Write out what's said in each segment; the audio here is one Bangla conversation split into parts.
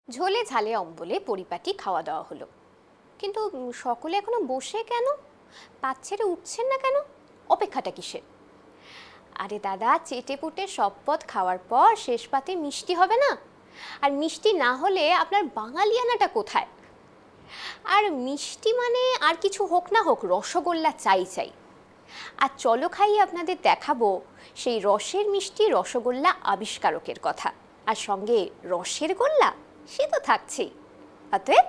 ঝোলে ঝালে অম্বলে পরিপাটি খাওয়া দাওয়া হলো, কিন্তু সকলে এখনো বসে কেন? পাত ছেড়ে উঠছেন না কেন? অপেক্ষাটা কিসের? আরে দাদা, চেটে পুটে সব পদ খাওয়ার পর শেষ পাতে মিষ্টি হবে না? আর মিষ্টি না হলে আপনার বাঙালিয়ানাটা কোথায়? আর মিষ্টি মানে আর কিছু হোক না হোক, রসগোল্লা চাই চাই। আর চলো খাইয়ে আপনাদের দেখাবো সেই রসের মিষ্টি রসগোল্লা আবিষ্কারকের কথা। আর সঙ্গে রসের গোল্লা সে তো থাকছেই। অতএব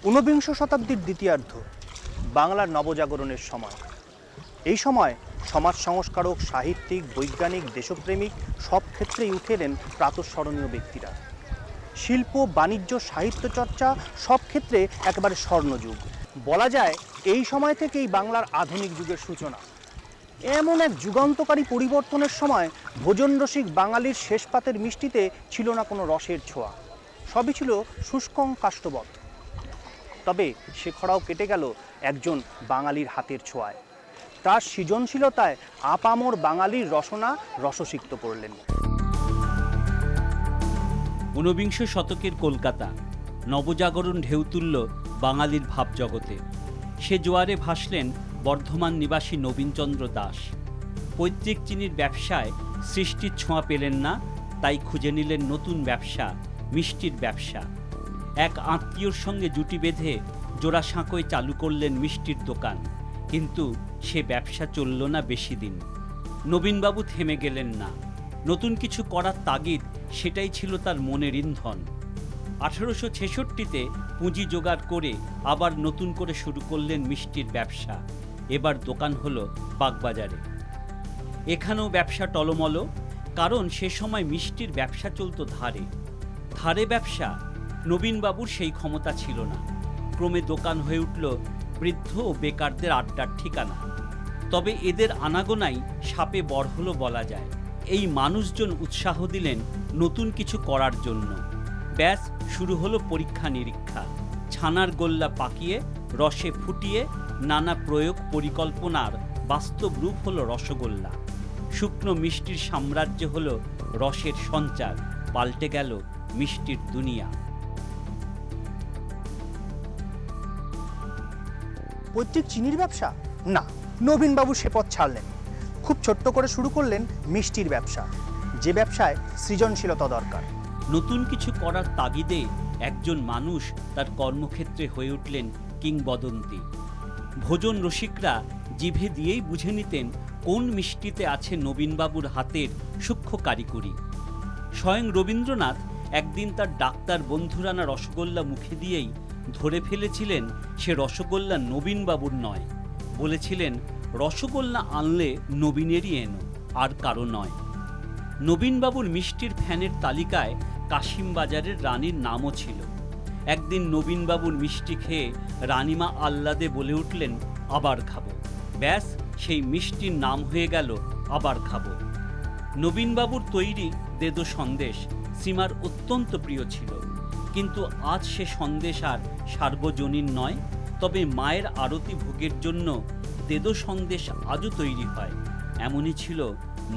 ঊনবিংশ শতাব্দীর দ্বিতীয়ার্ধ, বাংলার নবজাগরণের সময়। এই সময় সমাজ সংস্কারক, সাহিত্যিক, বৈজ্ঞানিক, দেশপ্রেমিক সব ক্ষেত্রেই উঠে এলেন প্রাতঃস্মরণীয় ব্যক্তিরা। শিল্প, বাণিজ্য, সাহিত্য চর্চা সব ক্ষেত্রে একেবারে স্বর্ণযুগ। বলা যায় এই সময় থেকেই বাংলার আধুনিক যুগের সূচনা। এমন এক যুগান্তকারী পরিবর্তনের সময় ভোজন রসিক বাঙালির শেষ পাতের মিষ্টিতে ছিল না কোনো রসের ছোঁয়া, সবই ছিল শুষ্কং কাষ্ঠবৎ। তবে সে খরাও কেটে গেল একজন বাঙালির হাতের ছোঁয়ায়। তার সৃজনশীলতায় আপামর বাঙালির রসনা রসসিক্ত করলেন। ঊনবিংশ শতকের কলকাতা, নবজাগরণ ঢেউ তুলল বাঙালির ভাবজগতে। সে জোয়ারে ভাসলেন বর্ধমান নিবাসী নবীনচন্দ্র দাস। পৈতৃক চিনির ব্যবসায় সৃষ্টির ছোঁয়া পেলেন না, তাই খুঁজে নিলেন নতুন ব্যবসা, মিষ্টির ব্যবসা। এক আত্মীয়র সঙ্গে জুটি বেঁধে জোড়াসাঁকোয় চালু করলেন মিষ্টির দোকান। কিন্তু সে ব্যবসা চলল না বেশি দিন। নবীনবাবু থেমে গেলেন না। নতুন কিছু করার তাগিদ, সেটাই ছিল তার মনের ইন্ধন। 1866-তে পুঁজি জোগাড় করে আবার নতুন করে শুরু করলেন মিষ্টির ব্যবসা। এবার দোকান হলো বাগবাজারে। এখানেও ব্যবসা টলমল, কারণ সে সময় মিষ্টির ব্যবসা চলত ধারে ধারে ব্যবসা। নবীনবাবুর সেই ক্ষমতা ছিল না। ক্রমে দোকান হয়ে উঠল বৃদ্ধ ও বেকারদের আড্ডার ঠিকানা। তবে এদের আনাগোনাই সাপে বর হলো বলা যায়। এই মানুষজন উৎসাহ দিলেন নতুন কিছু করার জন্য। ব্যাস শুরু হলো পরীক্ষা নিরীক্ষা। ছানার গোল্লা পাকিয়ে রসে ফুটিয়ে নানা প্রয়োগ পরিকল্পনার বাস্তব রূপ হলো রসগোল্লা। শুকনো মিষ্টির সাম্রাজ্য হলো রসের সঞ্চার, পাল্টে গেল মিষ্টির দুনিয়া। পৈতৃক চিনির ব্যবসা না, নবীনবাবু সে পথ ছাড়লেন। খুব ছোট্ট করে শুরু করলেন মিষ্টির ব্যবসা, যে ব্যবসায় সৃজনশীলতা দরকার। নতুন কিছু করার তাগিদে একজন মানুষ তার কর্মক্ষেত্রে হয়ে উঠলেন কিংবদন্তি। ভোজন রসিকরা জিভে দিয়েই বুঝে নিতেন কোন মিষ্টিতে আছে নবীনবাবুর হাতের সূক্ষ্ম কারিগরি। স্বয়ং রবীন্দ্রনাথ একদিন তার ডাক্তার বন্ধুর আনা রসগোল্লা মুখে দিয়েই ধরে ফেলেছিলেন সে রসগোল্লা নবীনবাবুর নয়। বলেছিলেন, রসগোল্লা আনলে নবীনেরই এনো, আর কারো নয়। নবীনবাবুর মিষ্টির ফ্যানের তালিকায় কাশিমবাজারের রানীর নামও ছিল। একদিন নবীনবাবুর মিষ্টি খেয়ে রানীমা আহ্লাদে বলে উঠলেন, আবার খাবো। ব্যাস, সেই মিষ্টির নাম হয়ে গেল আবার খাবো। নবীনবাবুর তৈরি দেদো সন্দেশ সীমার অত্যন্ত প্রিয় ছিল, কিন্তু আজ সে সন্দেশ আর সার্বজনীন নয়। তবে মায়ের আরতি ভোগের জন্য দেদো সন্দেশ আজও তৈরি হয়। এমনই ছিল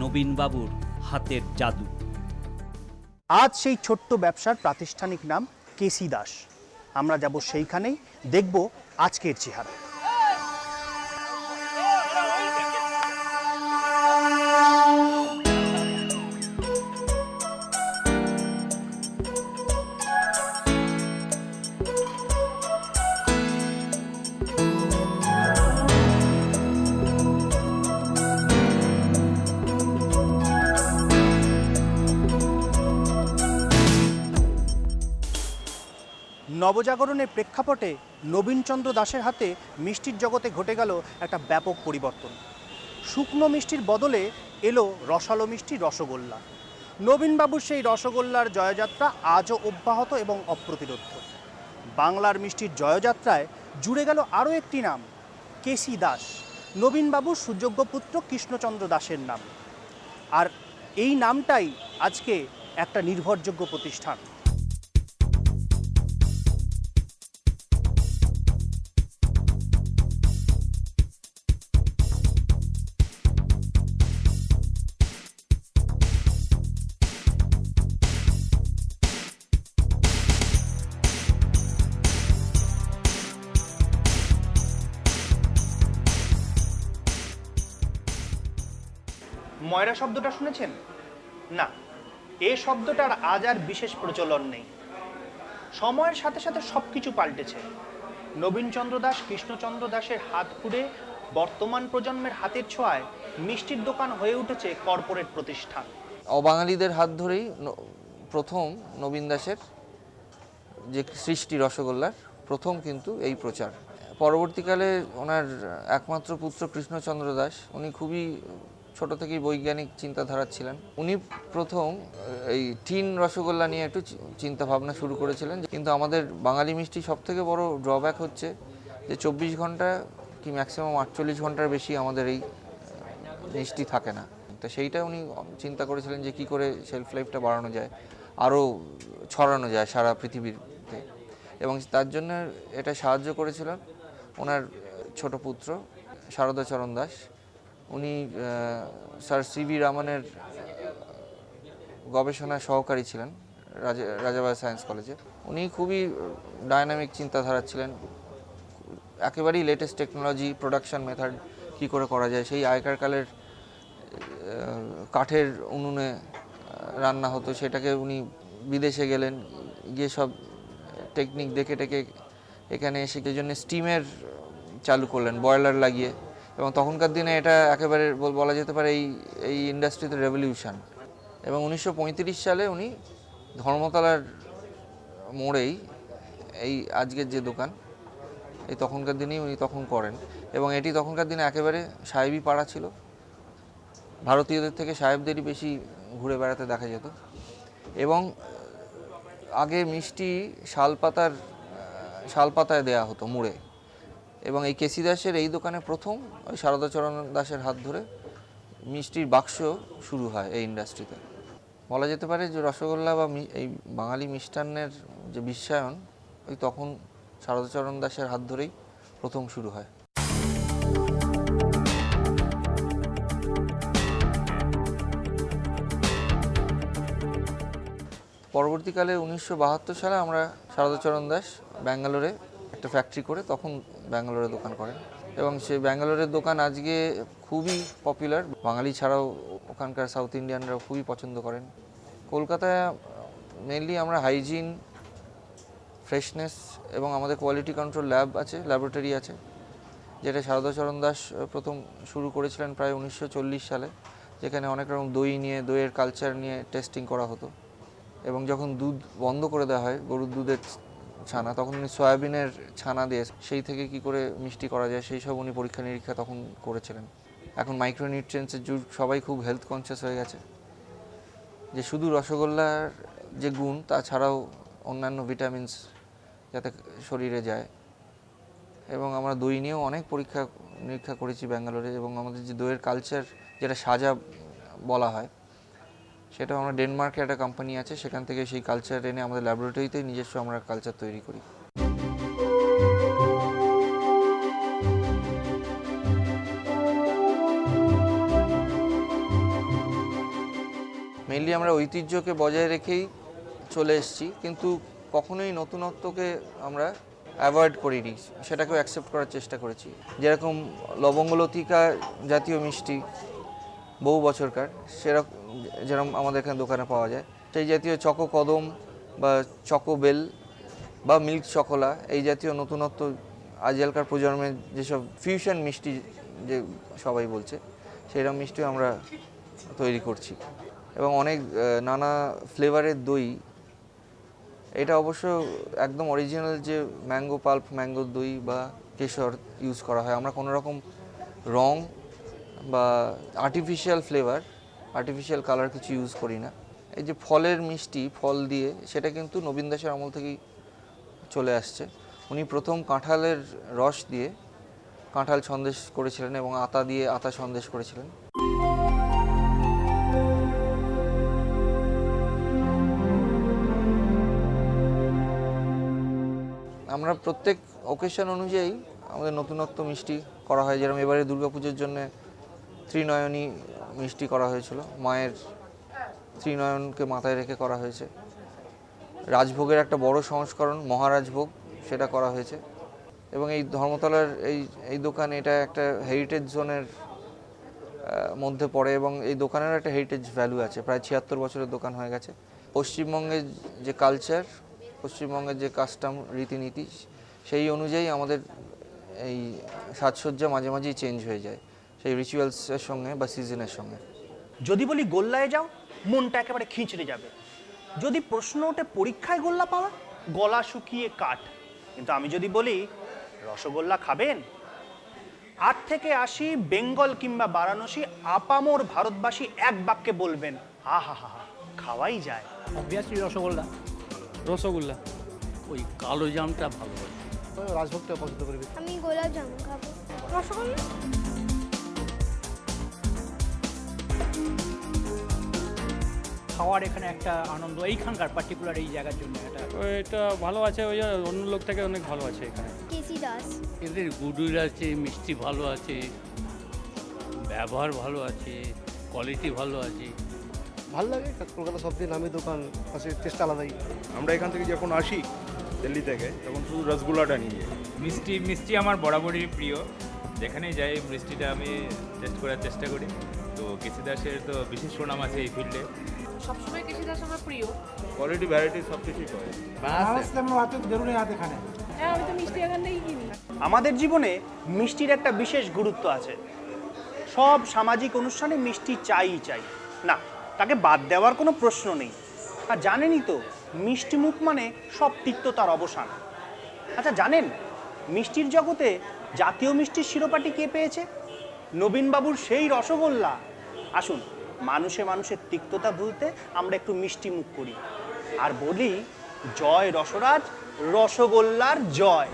নবীনবাবুর হাতের জাদু। আজ সেই ছোট্ট ব্যবসার প্রাতিষ্ঠানিক নাম কেসি দাস। আমরা যাব সেইখানেই, দেখব আজকের চেহারা। নবজাগরণের প্রেক্ষাপটে নবীনচন্দ্র দাশের হাতে মিষ্টির জগতে ঘটে গেল একটা ব্যাপক পরিবর্তন। শুকনো মিষ্টির বদলে এলো রসালো মিষ্টি রসগোল্লা। নবীনবাবুর সেই রসগোল্লার জয়যাত্রা আজও অব্যাহত এবং অপ্রতিরোধ্য। বাংলার মিষ্টির জয়যাত্রায় জুড়ে গেল আরও একটি নাম, কেসি দাস, নবীনবাবুর সুযোগ্য পুত্র কৃষ্ণচন্দ্র দাসের নাম। আর এই নামটাই আজকে একটা নির্ভরযোগ্য প্রতিষ্ঠান। ময়রা শব্দটা শুনেছেন? না, এ শব্দটার আজ আর বিশেষ প্রচলন নেই। সময়ের সাথে সাথে সবকিছু পাল্টেছে। নবীনচন্দ্র দাস, কৃষ্ণচন্দ্র দাসের হাত ঘুরে বর্তমান প্রজন্মের হাতের ছোঁয়ায় মিষ্টির দোকান হয়ে উঠেছে কর্পোরেট প্রতিষ্ঠান। অবাঙালিদের হাত ধরেই প্রথম নবীন দাসের যে সৃষ্টি রসগোল্লার প্রথম কিন্তু এই প্রচার। পরবর্তীকালে ওনার একমাত্র পুত্র কৃষ্ণচন্দ্র দাস, উনি খুবই ছোট থেকেই বৈজ্ঞানিক চিন্তাধারা ছিলেন। উনি প্রথম এই টিন রসগোল্লা নিয়ে একটু চিন্তা ভাবনা শুরু করেছিলেন। কিন্তু আমাদের বাঙালি মিষ্টি সবথেকে বড় ড্রব্যাক হচ্ছে যে 24 ঘন্টা কি ম্যাক্সিমাম 48 ঘন্টার বেশি আমাদের এই মিষ্টি থাকে না। তো সেইটা উনি চিন্তা করেছিলেন যে কী করে শেলফ লাইফটা বাড়ানো যায়, আরও ছড়ানো যায় সারা পৃথিবীতে। এবং তার জন্য এটা সাহায্য করেছিলেন ওনার ছোট পুত্র শারদাচরণ দাস। উনি স্যার সিভি রামনের গবেষণা সহকারী ছিলেন রাজাবাড়ি সায়েন্স কলেজে। উনি খুবই ডায়নামিক চিন্তাধারা ছিলেন, একেবারেই লেটেস্ট টেকনোলজি, প্রোডাকশন মেথড কী করে করা যায়। সেই আগেকার কালের কাঠের উনুনে রান্না হতো, সেটাকে উনি বিদেশে গেলেন, গিয়ে সব টেকনিক দেখে টেকে এখানে এসে সেই জন্য স্টিমের চালু করলেন, বয়লার লাগিয়ে। এবং তখনকার দিনে এটা একেবারে বলা যেতে পারে এই ইন্ডাস্ট্রিতে রেভলিউশন। এবং 1935 সালে উনি ধর্মতলার মোড়েই এই আজকের যে দোকান, এই তখনকার দিনেই উনি তখন করেন। এবং এটি তখনকার দিনে একেবারে সাহেবি পাড়া ছিল। ভারতীয়দের থেকে সাহেবদেরই বেশি ঘুরে বেড়াতে দেখা যেত। এবং আগে মিষ্টি শালপাতায় দেয়া হতো মুড়ে। এবং এই কেসি দাসের এই দোকানে প্রথম ওই শারদাচরণ দাসের হাত ধরে মিষ্টির বাক্স শুরু হয় এই ইন্ডাস্ট্রিতে। বলা যেতে পারে যে রসগোল্লা বা এই বাঙালি মিষ্টান্নের যে বিশ্বায়ন ওই তখন শারদাচরণ দাসের হাত ধরেই প্রথম শুরু হয়। পরবর্তীকালে 1972 সালে আমরা শারদাচরণ দাস ব্যাঙ্গালোরে একটা ফ্যাক্টরি করে তখন ব্যাঙ্গালোরে দোকান করেন। এবং সেই ব্যাঙ্গালোরের দোকান আজকে খুবই পপুলার, বাঙালি ছাড়াও ওখানকার সাউথ ইন্ডিয়ানরাও খুবই পছন্দ করেন। কলকাতায় মেনলি আমরা হাইজিন, ফ্রেশনেস এবং আমাদের কোয়ালিটি কন্ট্রোল ল্যাব আছে, ল্যাবরেটরি আছে, যেটা শারদাচরণ দাস প্রথম শুরু করেছিলেন প্রায় 1940 সালে, যেখানে অনেক রকম দইয়ের কালচার নিয়ে টেস্টিং করা হতো। এবং যখন দুধ বন্ধ করে দেওয়া হয়, গরুর দুধের ছানা, তখন উনি সয়াবিনের ছানা দিয়ে সেই থেকে কি করে মিষ্টি করা যায় সেই সব উনি পরীক্ষা নিরীক্ষা তখন করেছিলেন। এখন মাইক্রোনিউট্রিয়েন্টসের যুগ, সবাই খুব হেলথ কনসিয়াস হয়ে গেছে, যে শুধু রসগোল্লার যে গুণ তাছাড়াও অন্যান্য ভিটামিনস যাতে শরীরে যায়। এবং আমরা দই নিয়েও অনেক পরীক্ষা নিরীক্ষা করেছি ব্যাঙ্গালোরে। এবং আমাদের যে দইয়ের কালচার, যেটা সাজা বলা হয়, সেটা আমরা ডেনমার্কে একটা কোম্পানি আছে, সেখান থেকে সেই কালচার এনে আমাদের ল্যাবরেটরিতেই নিজস্ব আমরা কালচার তৈরি করি। মেইনলি আমরা ঐতিহ্যকে বজায় রেখেই চলে এসেছি, কিন্তু কখনোই নতুনত্বকে আমরা অ্যাভয়েড করিনি, সেটাকেও অ্যাকসেপ্ট করার চেষ্টা করেছি। যেরকম লবঙ্গলতিকা জাতীয় মিষ্টি বহু বছরকার, যেরকম আমাদের এখানে দোকানে পাওয়া যায়, সেই জাতীয় চকো কদম বা চকো বেল বা মিল্ক চকোলা, এই জাতীয় নতুনত্ব আজকালকার প্রজন্মের যেসব ফিউশন মিষ্টি যে সবাই বলছে, সেইরকম মিষ্টিও আমরা তৈরি করছি। এবং অনেক নানা ফ্লেভারের দই, এটা অবশ্য একদম অরিজিনাল যে ম্যাঙ্গো পাল্প, ম্যাঙ্গো দই বা কেশর ইউজ করা হয়। আমরা কোনো রকম রং বা আর্টিফিশিয়াল ফ্লেভার, আর্টিফিশিয়াল কালার কিছু ইউজ করি না। এই যে ফলের মিষ্টি, ফল দিয়ে, সেটা কিন্তু নবীন দাসের আমল থেকেই চলে আসছে। উনি প্রথম কাঁঠালের রস দিয়ে কাঁঠাল সন্দেশ করেছিলেন এবং আতা দিয়ে আতা সন্দেশ করেছিলেন। আমরা প্রত্যেক অকেশন অনুযায়ী আমাদের নতুনত্ব মিষ্টি করা হয়, যেরকম এবারে দুর্গাপুজোর জন্য ত্রিনয়নী মিষ্টি করা হয়েছিল, মায়ের ত্রিনয়নকে মাথায় রেখে করা হয়েছে। রাজভোগের একটা বড় সংস্করণ মহারাজভোগ, সেটা করা হয়েছে। এবং এই ধর্মতলার এই দোকান, এটা একটা হেরিটেজ জোনের মধ্যে পড়ে এবং এই দোকানের একটা হেরিটেজ ভ্যালু আছে। প্রায় 76 বছরের দোকান হয়ে গেছে। পশ্চিমবঙ্গের যে কালচার, পশ্চিমবঙ্গের যে কাস্টম রীতিনীতি, সেই অনুযায়ী আমাদের এই সাজসজ্জা মাঝে মাঝেই চেঞ্জ হয়ে যায় সেই রিচুয়ালসের সঙ্গে বা সিজনের সঙ্গে। যদি বলি গোল্লায় যাও, মনটা একেবারে খিঁচড়ে যাবে। যদি প্রশ্ন ওঠে পরীক্ষায় গোল্লা পাওয়া, গলা শুকিয়ে কাঠ। কিন্তু আমি যদি বলি রসগোল্লা খাবেন, 8 থেকে 80 বেঙ্গল কিংবা বারাণসী আপামোর ভারতবাসী এক বাক্যে বলবেন, হা হা হা, খাওয়াই যায়। অবভিয়াসলি রসগোল্লা। রসগোল্লা। ওই কালো জামটা ভালো হয়। রাজভোগটা পছন্দ করি। আমি গোলাপ জামুন খাবো। রসগোল্লা। খাওয়ার এখানে একটা আনন্দ, এইখানকার পার্টিকুলার এই জায়গার জন্য এটা ভালো আছে, ওই অন্য লোক থেকে অনেক ভালো আছে এখানে। কেসি দাস। এদের গুডুর আছে, মিষ্টি ভালো আছে, ব্যবহার ভালো আছে, কোয়ালিটি ভালো আছে। ভালো লাগে, কলকাতা সব দিন নামি দোকান আছে, টেস্ট আলাদাই। আমরা এখান থেকে যখন আসি দিল্লি থেকে, তখন শুধু রসগোল্লাটা নিয়ে যাই। মিষ্টি আমার বরাবরই প্রিয়। যেখানেই যাই মিষ্টিটা আমি টেস্ট করার চেষ্টা করি। তো কেসি দাসের তো বিশেষ সুনাম আছে এই ফিল্ডে। সবসময় কেসি দাস আমার প্রিয়। কোয়ালিটি ভ্যারাইটি সব কিছুই পাওয়া যায়। হ্যাঁ, আমি তো মিষ্টি এখান থেকেই কিনি। আমাদের জীবনে মিষ্টির একটা বিশেষ গুরুত্ব আছে। সব সামাজিক অনুষ্ঠানে মিষ্টি চাই, না তাকে বাদ দেওয়ার কোনো প্রশ্ন নেই। আর জানেনই তো, মিষ্টি মুখ মানে সব তিক্ততার অবসান। আচ্ছা জানেন, মিষ্টির জগতে জাতীয় মিষ্টির শিরোপাটি কে পেয়েছে? নবীনবাবুর সেই রসগোল্লা। আসুন, মানুষে মানুষের তিক্ততা ভুলতে আমরা একটু মিষ্টি মুখ করি আর বলি, জয় রসরাজ, রসগোল্লার জয়।